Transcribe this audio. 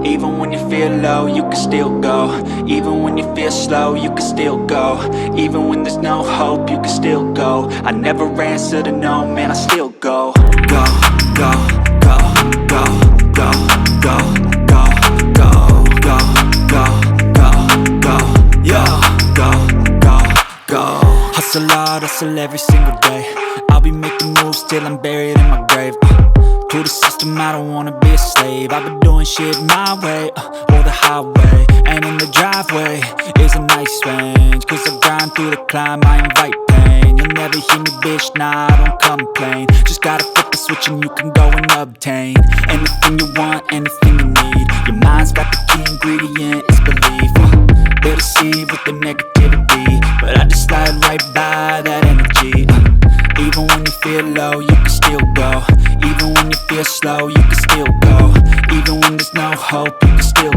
Even when you feel low, you can still go. Even when you feel slow, you can still go. Even when there's no hope, you can still go. I never answer to no, man, I still go. Go, go, go, go, go, go, go, go, go, go, go, go, yo, go, go, go. Hustle hard, hustle every single day. I'll be making moves till I'm buried in my grave. To the system, I don't wanna be a slave. I've been doing shit my way, or the highway. And in the driveway is a nice range, cause I grind through the climb, I invite pain. You'll never hear me, bitch, nah, I don't complain. Just gotta flip the switch and you can go and obtain anything you want, anything you need. Your mind's got the key ingredient, it's belief. They deceive with the negativity, but I just slide right by that energy. Even when you feel low, you can still go. Even when you feel slow, you can still go. Even when there's no hope, you can still